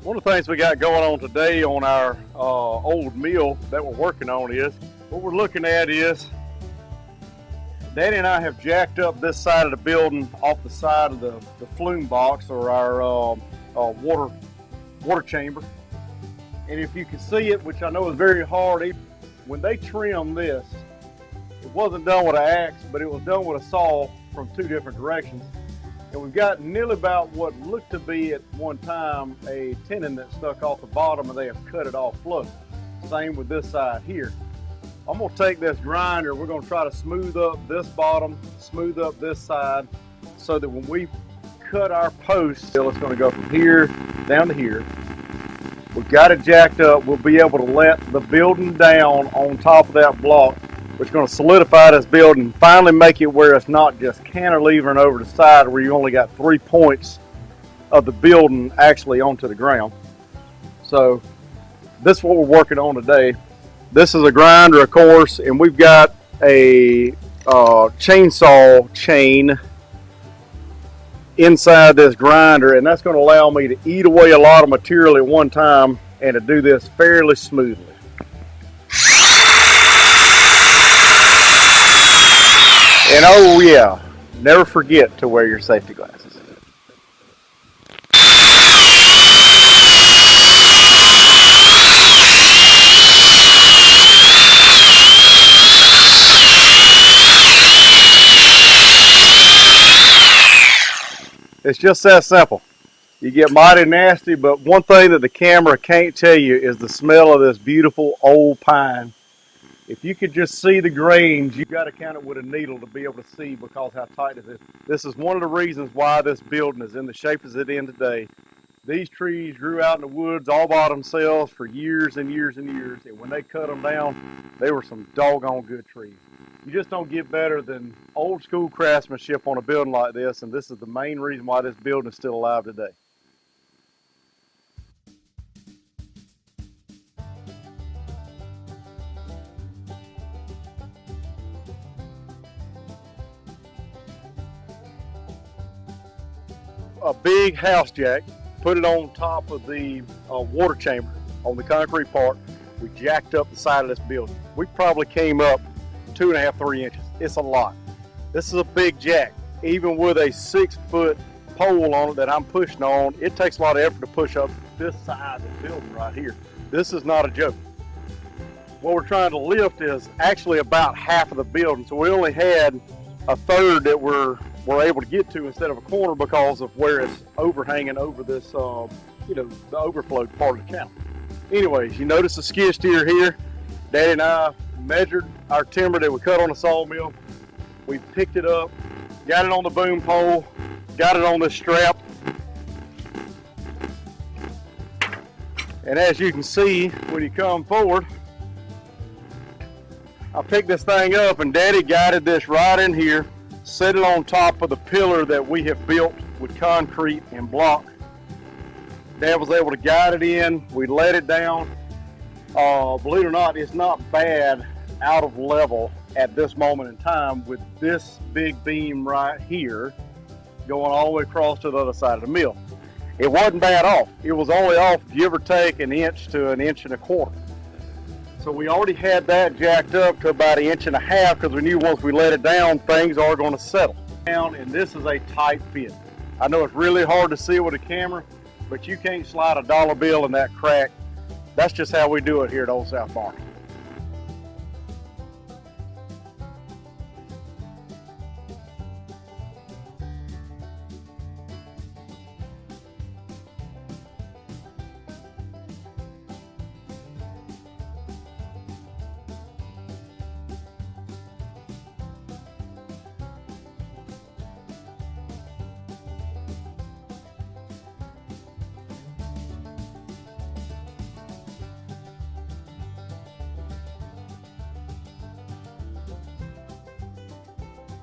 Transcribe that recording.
One of the things we got going on today on our old mill that we're working on is, what we're looking at is, Danny and I have jacked up this side of the building off the side of the flume box, or our water chamber. And if you can see it, which I know is very hard, when they trim this, it wasn't done with an axe, but it was done with a saw from two different directions. And we've got nearly about what looked to be at one time a tenon that stuck off the bottom, and they have cut it off flush. Same with this side here. I'm gonna take this grinder, we're gonna try to smooth up this bottom, smooth up this side, so that when we cut our posts, it's gonna go from here down to here. We've got it jacked up, we'll be able to let the building down on top of that block, which is going to solidify this building, finally make it where it's not just cantilevering over the side where you only got 3 points of the building actually onto the ground. So this is what we're working on today. This is a grinder, of course, and we've got a chainsaw chain inside this grinder, and that's going to allow me to eat away a lot of material at one time and to do this fairly smoothly. And oh yeah, never forget to wear your safety glasses. It's just that simple. You get mighty nasty, but one thing that the camera can't tell you is the smell of this beautiful old pine. If you could just see the grains, you've got to count it with a needle to be able to see, because how tight it is. This is one of the reasons why this building is in the shape it's in today. These trees grew out in the woods all by themselves for years and years and years, and when they cut them down, they were some doggone good trees. You just don't get better than old school craftsmanship on a building like this, and this is the main reason why this building is still alive today. A big house jack, put it on top of the water chamber on the concrete part. We jacked up the side of this building. We probably came up 2.5, 3 inches. It's a lot. This is a big jack. Even with a 6-foot pole on it that I'm pushing on, it takes a lot of effort to push up this side of the building right here. This is not a joke. What we're trying to lift is actually about half of the building. So we only had a third that we're able to get to instead of a corner, because of where it's overhanging over this, the overflow part of the channel. Anyways, you notice the skid steer here. Daddy and I measured our timber that we cut on the sawmill. We picked it up, got it on the boom pole, got it on this strap. And as you can see, when you come forward, I picked this thing up and Daddy guided this right in here, set it on top of the pillar that we have built with concrete and block. Dad was able to guide it in. We let it down. Believe it or not, it's not bad out of level at this moment in time, with this big beam right here going all the way across to the other side of the mill. It wasn't bad off. It was only off, give or take, 1 inch to 1.25 inches. So we already had that jacked up to about 1.5 inches, because we knew once we let it down, things are going to settle down, and this is a tight fit. I know it's really hard to see with a camera, but you can't slide a dollar bill in that crack. That's just how we do it here at Old South Barn.